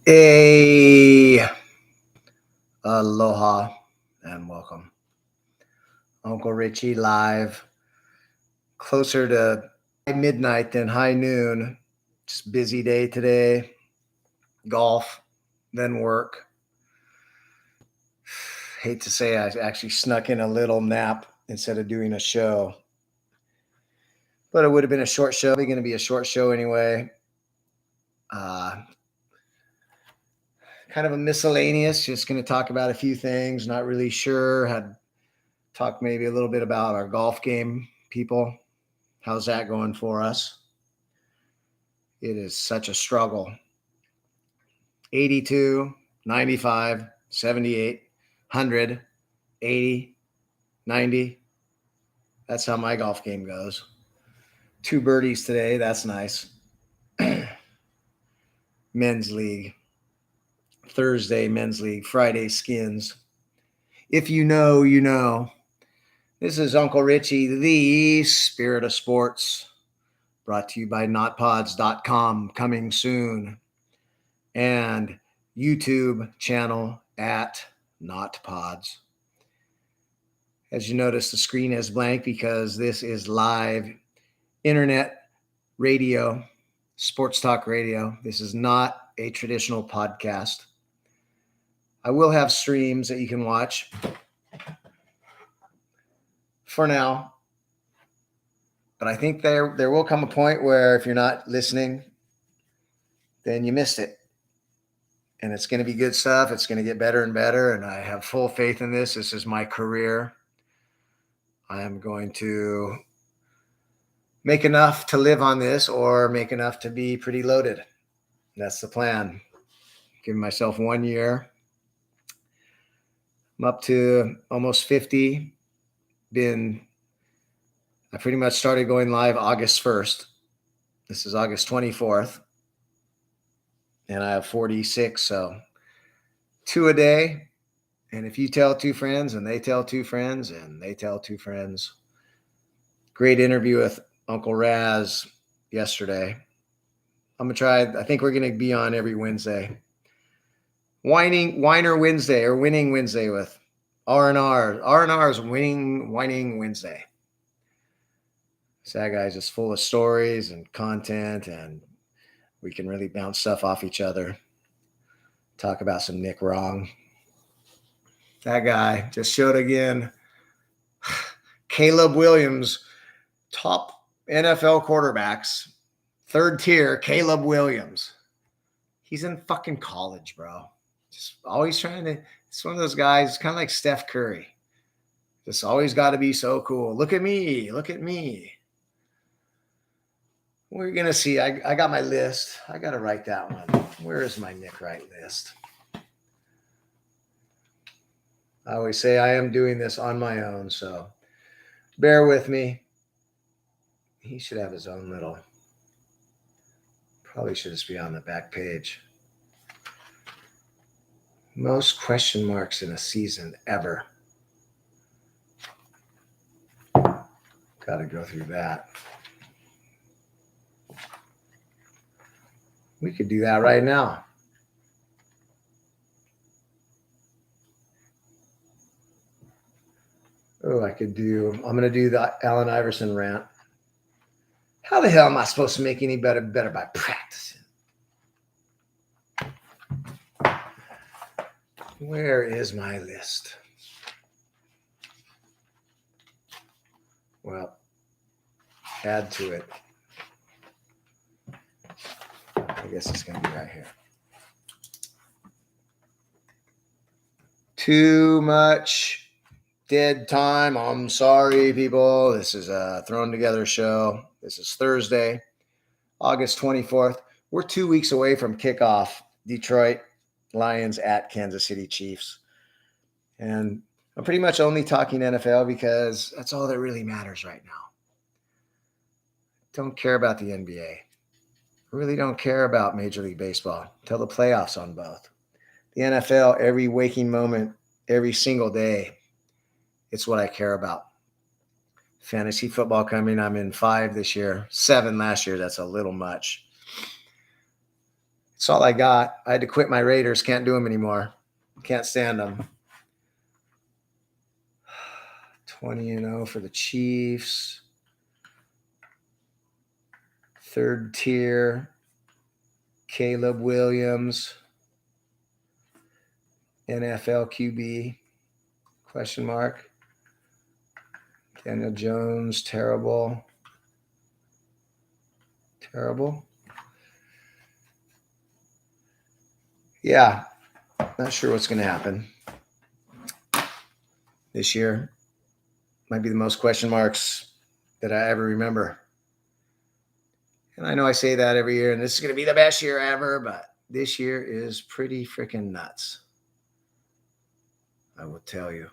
Hey, aloha and welcome. Uncle Richie live, closer to midnight than high noon. Just busy day today. Golf, then work. Hate to say I actually snuck in a little nap instead of doing a show. But it would have been a short show. It's going to be a short show anyway. Kind of a miscellaneous, just going to talk about a few things. Not really sure. Had talked maybe a little bit about our golf game, people. How's that going for us? It is such a struggle. 82, 95, 78, 100, 80, 90. That's how my golf game goes. 2 birdies today. That's nice. Men's league. Thursday, men's league. Friday, skins. If you know, you know. This is Uncle Richie, the spirit of sports. Brought to you by notpods.com, coming soon. And YouTube channel at notpods. As you notice, the screen is blank because this is live internet radio, sports talk radio. This is not a traditional podcast. I will have streams that you can watch. For now, but I think there will come a point where if you're not listening, then you missed it. And it's going to be good stuff. It's going to get better and better. And I have full faith in this. This is my career. I am going to make enough to live on this or make enough to be pretty loaded. That's the plan. Giving myself 1 year. I'm up to almost 50. I pretty much started going live August 1st. This is August 24th. And I have 46, so 2 a day. And if you tell 2 friends and they tell 2 friends and they tell 2 friends. Great interview with Uncle Raz yesterday. I'm going to try. I think we're going to be on every Wednesday. Whiner Wednesday or Winning Wednesday with R&R. R&R is Whining Wednesday. So that guy's just full of stories and content, and we can really bounce stuff off each other. Talk about some Nick Wrong. That guy just showed again. Caleb Williams, top NFL quarterbacks, 3rd tier, Caleb Williams. He's in fucking college, bro. Just always trying to, it's one of those guys, kind of like Steph Curry. Just always got to be so cool. Look at me. Look at me. We're going to see. I got my list. I got to write that one. Where is my Nick Wright list? I always say I am doing this on my own, so bear with me. He should have his own little, probably should just be on the back page. Most question marks in a season ever. Got to go through that. We could do that right now. Oh, I'm going to do the Allen Iverson rant. How the hell am I supposed to make any better by practicing? Where is my list? Well, add to it. I guess it's going to be right here. Too much dead time. I'm sorry, people. This is a thrown together show. This is Thursday, August 24th. We're 2 weeks away from kickoff. Detroit Lions at Kansas City Chiefs. And I'm pretty much only talking NFL because that's all that really matters right now. Don't care about the NBA. Really don't care about Major League Baseball until the playoffs on both. The NFL, every waking moment, every single day, it's what I care about. Fantasy football coming. I'm in 5 this year, 7 last year. That's a little much. That's all I got. I had to quit my Raiders. Can't do them anymore. Can't stand them. 20-0 for the Chiefs. Third tier. Caleb Williams. NFL QB. Question mark. Daniel Jones. Terrible. Terrible. Yeah. Not sure what's going to happen this year. Might be the most question marks that I ever remember. And I know I say that every year, and this is going to be the best year ever, but this year is pretty freaking nuts. I will tell you.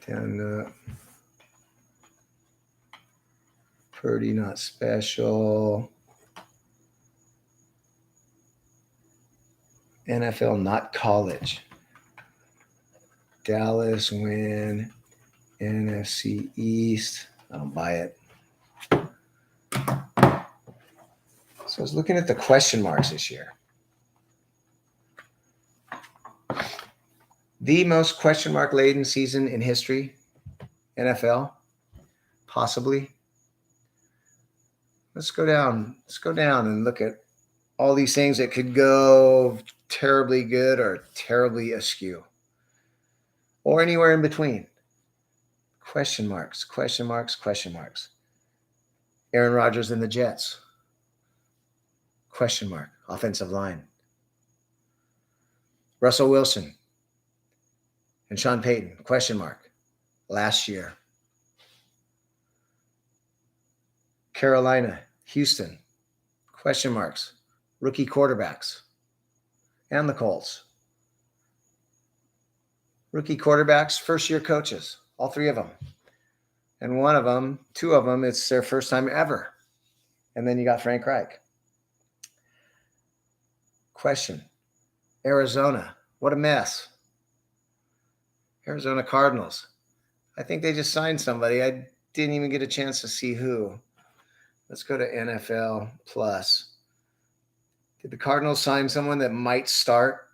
And Purdy not special. NFL not college. Dallas win. NFC East. I don't buy it. So I was looking at the question marks this year. The most question mark laden season in history, NFL, possibly. Let's go down. Let's go down and look at all these things that could go terribly good or terribly askew, or anywhere in between. Question marks, question marks, question marks. Aaron Rodgers and the Jets. Question mark. Offensive line. Russell Wilson and Sean Payton. Question mark. Last year. Carolina, Houston. Question marks. Rookie quarterbacks. And the Colts. Rookie quarterbacks, first-year coaches. All three of them. And one of them, two of them, it's their first time ever. And then you got Frank Reich. Question. Arizona. What a mess. Arizona Cardinals. I think they just signed somebody. I didn't even get a chance to see who. Let's go to NFL Plus. Did the Cardinals sign someone that might start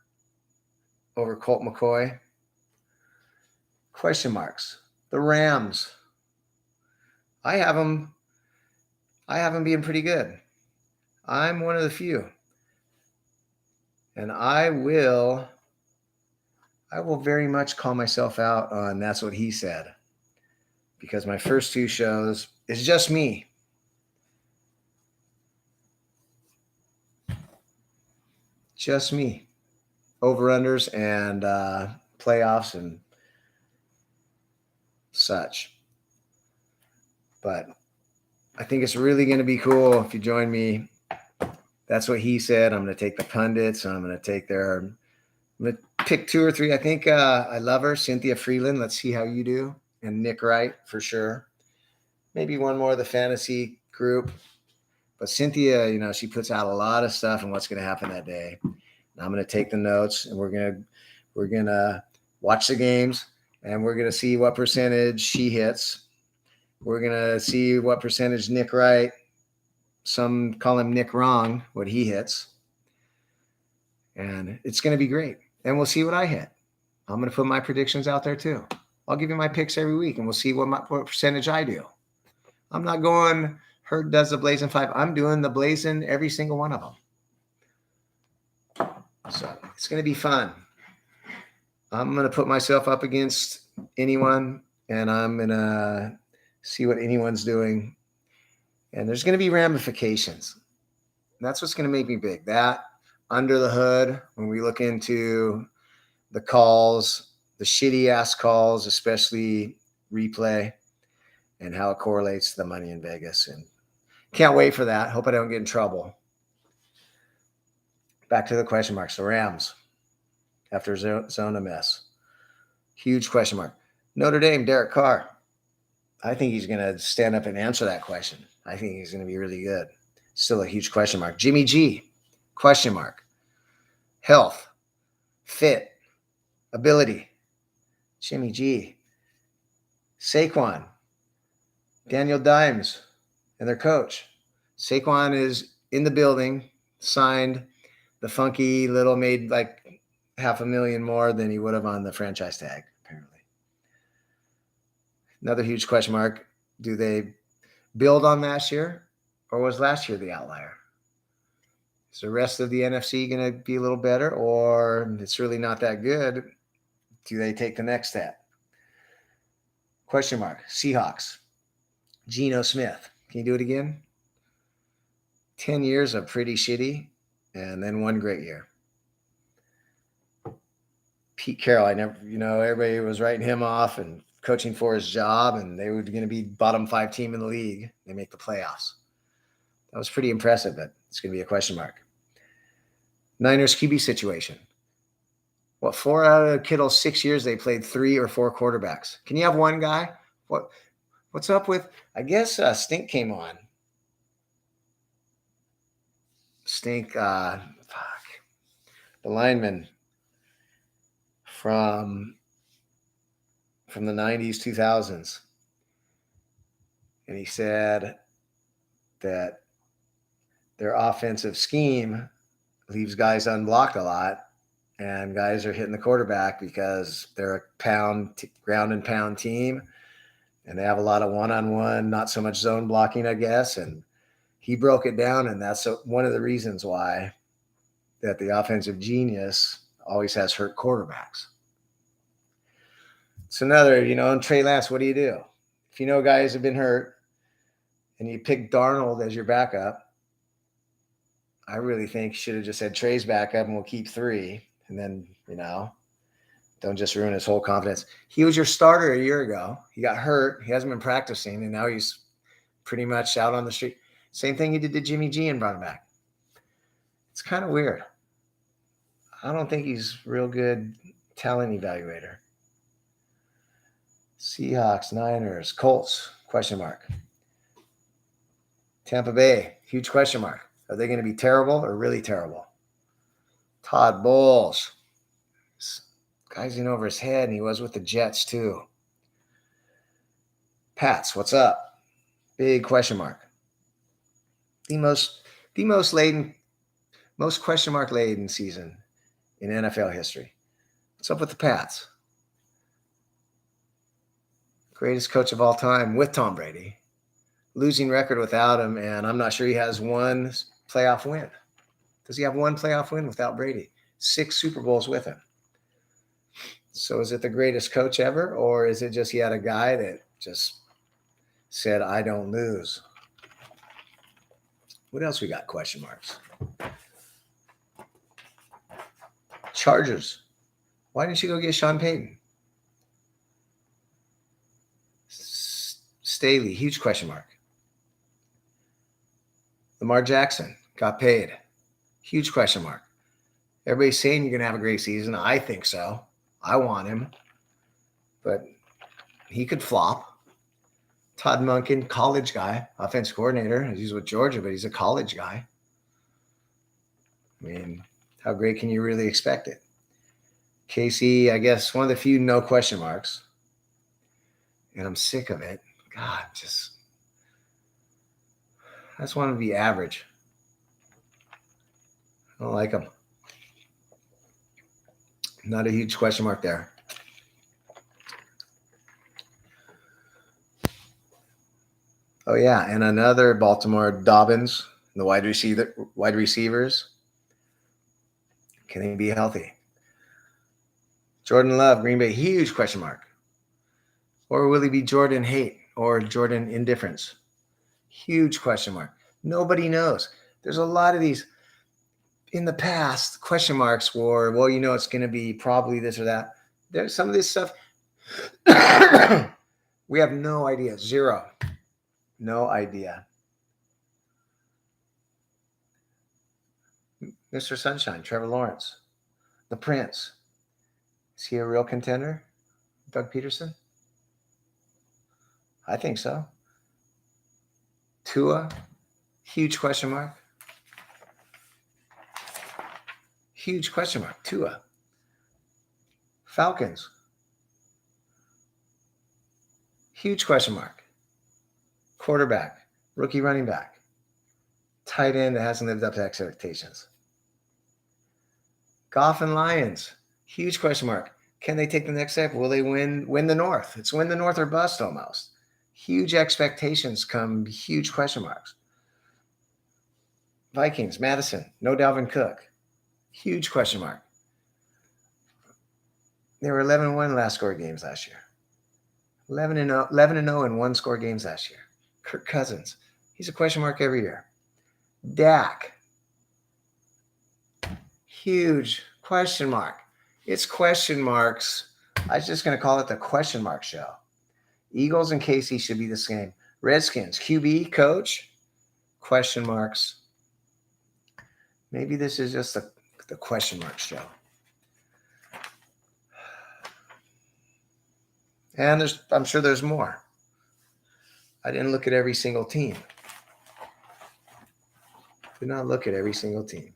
over Colt McCoy? Question marks. The Rams. I have them being pretty good. I'm one of the few. And I will very much call myself out on That's What He Said. Because my first two shows is just me. Just me. Over-unders and playoffs and such. But I think it's really going to be cool if you join me. That's What He Said. I'm going to take the pundits. I'm going to pick two or three. I think I love her, Cynthia Freeland. Let's see how you do. And Nick Wright for sure. Maybe one more of the fantasy group. But Cynthia, she puts out a lot of stuff and what's going to happen that day. And I'm going to take the notes, and we're going to watch the games, and we're going to see what percentage she hits. We're going to see what percentage Nick Wright, some call him Nick Wrong, what he hits. And it's going to be great. And we'll see what I hit. I'm going to put my predictions out there too. I'll give you my picks every week, and we'll see what percentage I do. I'm not going Herd does the Blazing 5. I'm doing the Blazing every single one of them. So it's going to be fun. I'm going to put myself up against anyone, and I'm going to see what anyone's doing. And there's going to be ramifications. That's what's going to make me big. That under the hood, when we look into the calls, the shitty-ass calls, especially replay, and how it correlates to the money in Vegas. And can't wait for that. Hope I don't get in trouble. Back to the question marks. The Rams, after zone mess. Huge question mark. Notre Dame, Derek Carr. I think he's going to stand up and answer that question. I think he's going to be really good. Still a huge question mark. Jimmy G, question mark. Health. fit, ability, Jimmy G, Saquon, Daniel Dimes, and their coach. Saquon is in the building, signed the funky little, made like $500,000 more than he would have on the franchise tag, apparently. Another huge question mark. Do they build on last year, or was last year the outlier? Is the rest of the NFC going to be a little better, or it's really not that good? Do they take the next step? Question mark. Seahawks. Geno Smith. Can you do it again? 10 years of pretty shitty, and then one great year. Pete Carroll, everybody was writing him off and coaching for his job, and they were going to be bottom 5 team in the league. They make the playoffs. That was pretty impressive, but it's going to be a question mark. Niners QB situation. 4 out of Kittle's 6 years, they played 3 or 4 quarterbacks. Can you have one guy? What's up with, I guess Stink came on. Stink, the lineman from the 90s, 2000s. And he said that their offensive scheme leaves guys unblocked a lot, and guys are hitting the quarterback because they're a ground and pound team, and they have a lot of one-on-one, not so much zone blocking, I guess. And he broke it down, and that's one of the reasons why that the offensive genius always has hurt quarterbacks. It's another, in Trey Lance, what do you do? If you know guys have been hurt and you pick Darnold as your backup, I really think you should have just said Trey's backup and we'll keep 3. And then, don't just ruin his whole confidence. He was your starter a year ago. He got hurt. He hasn't been practicing, and now he's pretty much out on the street. Same thing he did to Jimmy G and brought him back. It's kind of weird. I don't think he's real good talent evaluator. Seahawks, Niners, Colts, question mark. Tampa Bay, huge question mark. Are they going to be terrible or really terrible? Todd Bowles. This guy's in over his head, and he was with the Jets too. Pats, what's up? Big question mark. The most question mark laden season in NFL history. What's up with the Pats? Greatest coach of all time with Tom Brady. Losing record without him, and I'm not sure he has one playoff win. Does he have one playoff win without Brady? 6 Super Bowls with him. So is it the greatest coach ever, or is it just he had a guy that just said, I don't lose? What else we got question marks? Chargers. Why didn't you go get Sean Payton? Staley, huge question mark. Lamar Jackson got paid. Huge question mark. Everybody's saying you're going to have a great season. I think so. I want him. But he could flop. Todd Monken, college guy, offense coordinator. He's with Georgia, but he's a college guy. I mean, how great can you really expect it? Casey, I guess one of the few no question marks. And I'm sick of it. God, I just want to be average. I don't like him. Not a huge question mark there. Oh, yeah, and another Baltimore, Dobbins, the wide receivers. Can they be healthy? Jordan Love, Green Bay, huge question mark. Or will he be Jordan hate or Jordan indifference? Huge question mark. Nobody knows. There's a lot of these. In the past, question marks were, it's going to be probably this or that. There's some of this stuff. We have no idea. Zero. No idea. Mr. Sunshine, Trevor Lawrence, the Prince. Is he a real contender? Doug Peterson? I think so. Tua, huge question mark. Huge question mark. Tua. Falcons. Huge question mark. Quarterback, rookie running back, tight end that hasn't lived up to expectations. Goff and Lions. Huge question mark. Can they take the next step? Will they win the North? It's win the North or bust almost. Huge expectations come huge question marks. Vikings, Madison, no Dalvin Cook. Huge question mark. They were 11-1 last score games last year. 11-0 in one score games last year. Kirk Cousins, he's a question mark every year. Dak, huge question mark. It's question marks. I was just going to call it the question mark show. Eagles and KC should be the same. Redskins, QB, coach, question marks. Maybe this is just the question mark show. And I'm sure there's more. I didn't look at every single team. Did not look at every single team.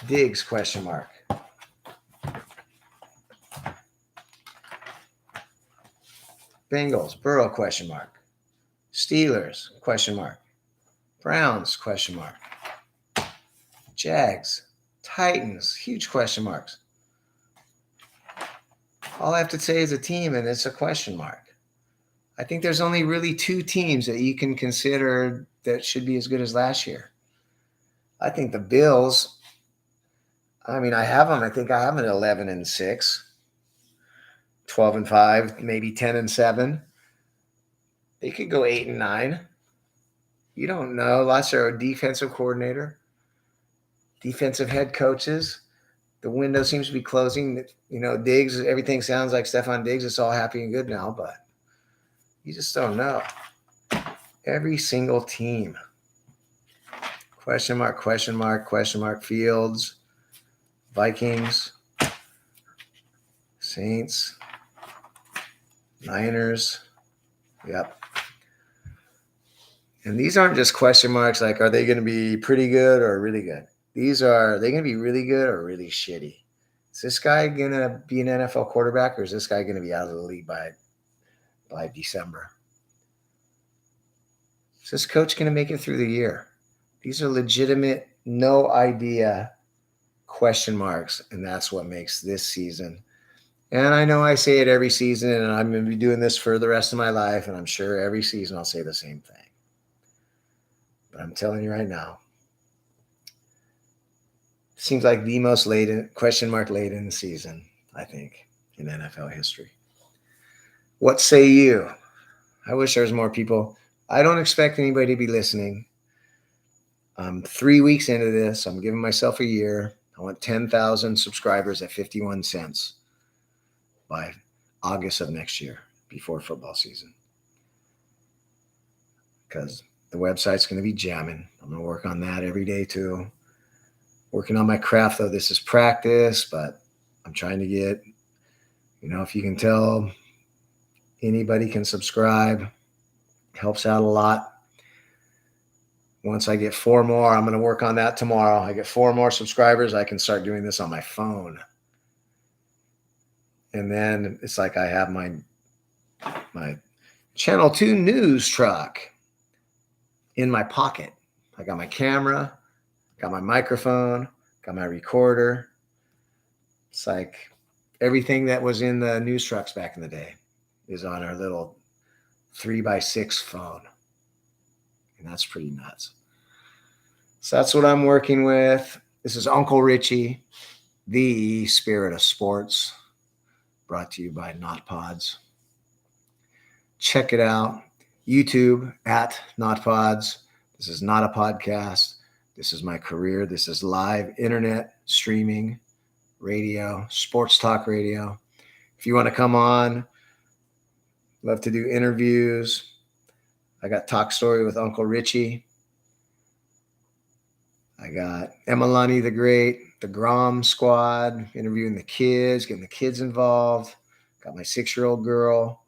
Diggs, question mark. Bengals, Burrow, question mark. Steelers, question mark. Browns, question mark. Jags, Titans, huge question marks. All I have to say is a team, and it's a question mark. I think there's only really two teams that you can consider that should be as good as last year. I think the Bills, I have them. I think I have them at 11-6, 12-5, maybe 10-7. They could go 8-9. You don't know. Last year, a defensive coordinator, defensive head coaches. The window seems to be closing. Diggs, everything sounds like Stephon Diggs. It's all happy and good now, but you just don't know. Every single team. Question mark, question mark, question mark. Fields, Vikings, Saints, Niners. Yep. And these aren't just question marks like, are they going to be pretty good or really good? Are they going to be really good or really shitty? Is this guy going to be an NFL quarterback, or is this guy going to be out of the league by December? Is this coach going to make it through the year? These are legitimate, no idea question marks, and that's what makes this season. And I know I say it every season, and I'm going to be doing this for the rest of my life, and I'm sure every season I'll say the same thing. But I'm telling you right now, it seems like the most question mark laden season, I think, in NFL history. What say you? I wish there was more people. I don't expect anybody to be listening. I'm 3 weeks into this. I'm giving myself a year. I want 10,000 subscribers at 51 cents by August of next year, before football season. Because the website's going to be jamming. I'm going to work on that every day too. Working on my craft, though. This is practice, but I'm trying to get, if you can tell, anybody can subscribe. Helps out a lot. Once I get 4 more, I'm going to work on that tomorrow. I get 4 more subscribers, I can start doing this on my phone. And then it's like I have my Channel 2 news truck in my pocket. I got my camera, got my microphone, got my recorder. It's like everything that was in the news trucks back in the day is on our little 3x6 phone. And that's pretty nuts. So that's what I'm working with. This is Uncle Richie, the spirit of sports, brought to you by Not Pods. Check it out. YouTube at Not Pods. This is not a podcast. This is my career. This is live internet streaming, radio, sports talk radio. If you want to come on, love to do interviews. I got Talk Story with Uncle Richie. I got Emalani the Great, the Grom Squad, interviewing the kids, getting the kids involved. Got my 6-year-old girl.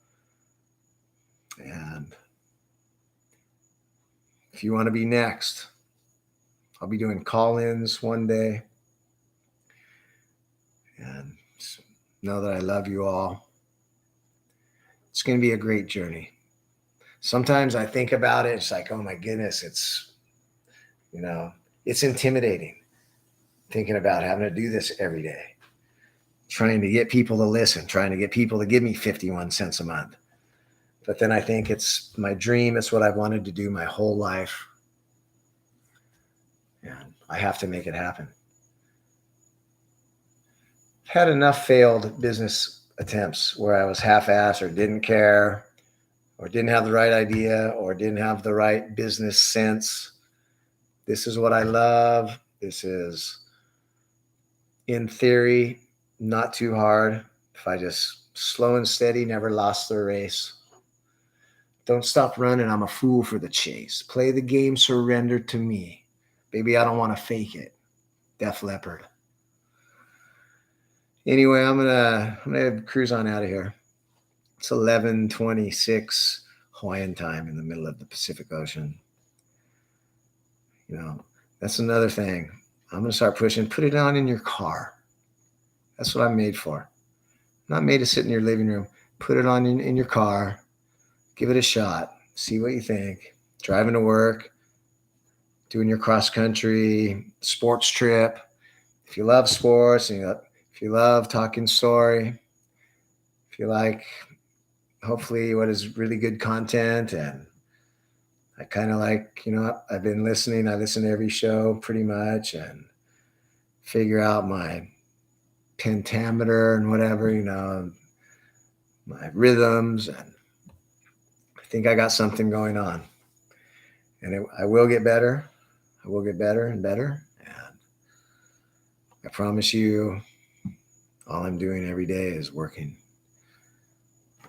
And if you want to be next, I'll be doing call-ins one day. And know that I love you all. It's going to be a great journey. Sometimes I think about it. It's like, oh my goodness, it's intimidating thinking about having to do this every day, trying to get people to listen, trying to get people to give me 51 cents a month. But then I think it's my dream. It's what I've wanted to do my whole life. And I have to make it happen. I've had enough failed business attempts where I was half-assed or didn't care or didn't have the right idea or didn't have the right business sense. This is what I love. This is, in theory, not too hard. If I just slow and steady, never lost the race. Don't stop running. I'm a fool for the chase. Play the game, surrender to me. Baby, I don't want to fake it. Def Leppard. Anyway, I'm gonna cruise on out of here. It's 11:26 Hawaiian time in the middle of the Pacific Ocean. That's another thing. I'm gonna start pushing. Put it on in your car. That's what I'm made for. I'm not made to sit in your living room. Put it on in your car. Give it a shot. See what you think. Driving to work, doing your cross country sports trip. If you love sports, if you love talking story, if you like, hopefully, what is really good content, and I kind of like, I've been listening. I listen to every show pretty much and figure out my pentameter and whatever, my rhythms, and I think I got something going on. And I will get better. I will get better and better. And I promise you, all I'm doing every day is working,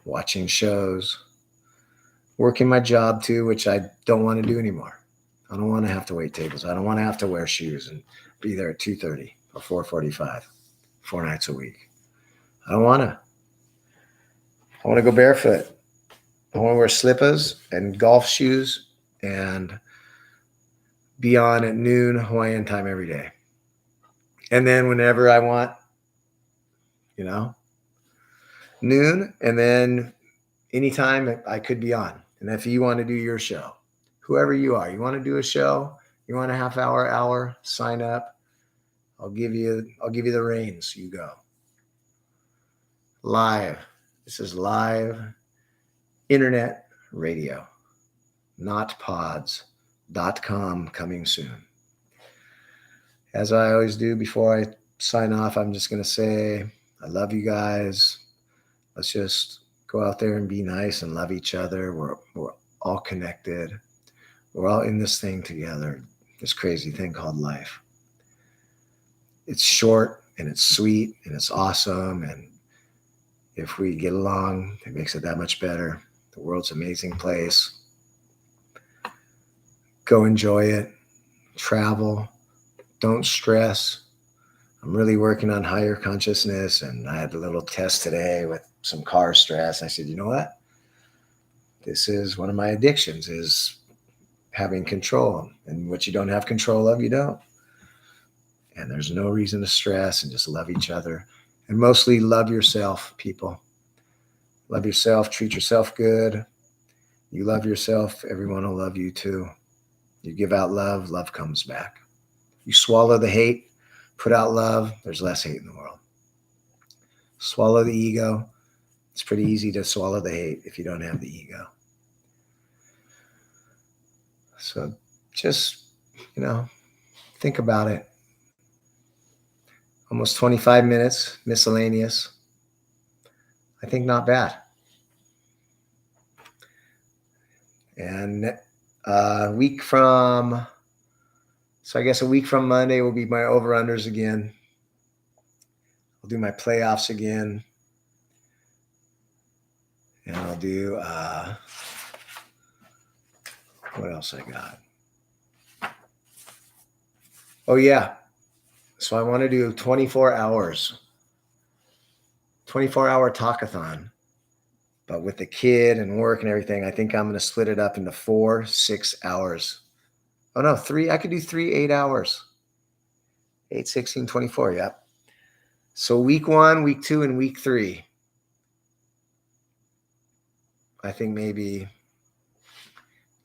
watching shows, working my job too, which I don't want to do anymore. I don't want to have to wait tables. I don't want to have to wear shoes and be there at 2:30 or 4:45, 4 nights a week. I don't want to. I want to go barefoot. I want to wear slippers and golf shoes and be on at noon Hawaiian time every day. And then whenever I want, noon, and then anytime I could be on. And if you want to do your show, whoever you are, you want to do a show, you want a half hour, sign up. I'll give you the reins. You go. Live. This is live internet radio, notpods.com, coming soon. As I always do before I sign off, I'm just going to say, I love you guys. Let's just go out there and be nice and love each other. We're all connected. We're all in this thing together, this crazy thing called life. It's short and it's sweet and it's awesome. And if we get along, it makes it that much better. The world's an amazing place. Go enjoy it. Travel. Don't stress. I'm really working on higher consciousness, and I had a little test today with some car stress. I said, you know what? This is one of my addictions, is having control. And what you don't have control of, you don't. And there's no reason to stress, and just love each other. And mostly love yourself, people. Love yourself. Treat yourself good. You love yourself, everyone will love you too. You give out love, love comes back. You swallow the hate, put out love, there's less hate in the world. Swallow the ego. It's pretty easy to swallow the hate if you don't have the ego. So just, think about it. Almost 25 minutes, miscellaneous. I think not bad. And a week from Monday will be my over-unders again. I'll do my playoffs again. And I'll do, what else I got? Oh, yeah. So I want to do 24 hours. 24-hour talkathon. But with the kid and work and everything, I think I'm going to split it up into 4 6 hours Oh no, 3. I could do 3 8 hours. 8, 16, 24. Yep. So week 1, week 2, and week 3. I think maybe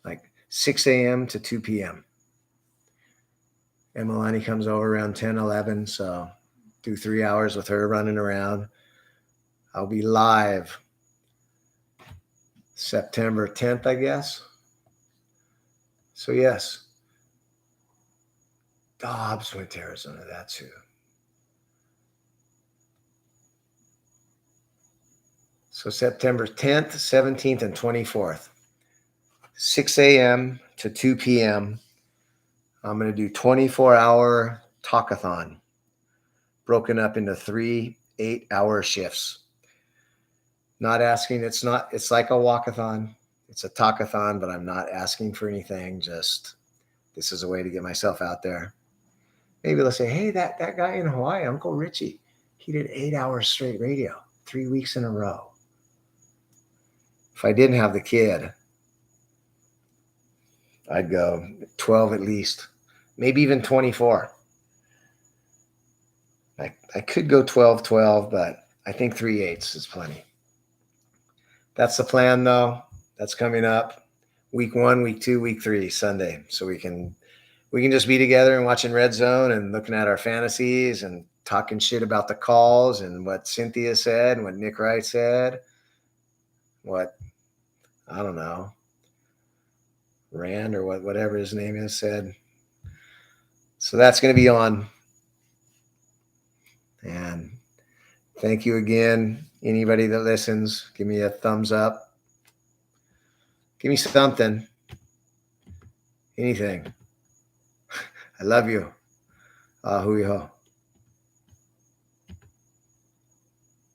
like 6 a.m. to 2 p.m. And Milani comes over around 10, 11. So do 3 hours with her running around. I'll be live September 10th, I guess. So yes. Dobbs went to Arizona. That's who. So September 10th, 17th, and 24th. 6 a.m. to 2 p.m. I'm going to do 24-hour talkathon, broken up into 3 8-hour shifts. Not asking, it's like a walkathon. It's a talkathon, but I'm not asking for anything. Just this is a way to get myself out there. Maybe they'll say, hey, that guy in Hawaii, Uncle Richie, he did 8 hours straight radio, 3 weeks in a row. If I didn't have the kid, I'd go 12 at least, maybe even 24. I could go 12, 12, but I think 3 8s is plenty. That's the plan, though. That's coming up. Week 1, week 2, week 3, Sunday. So we can just be together and watching Red Zone and looking at our fantasies and talking shit about the calls and what Cynthia said and what Nick Wright said. What, I don't know, Rand or whatever his name is said. So that's going to be on. And thank you again. Anybody that listens, give me a thumbs up. Give me something. Anything. I love you. Hui ho.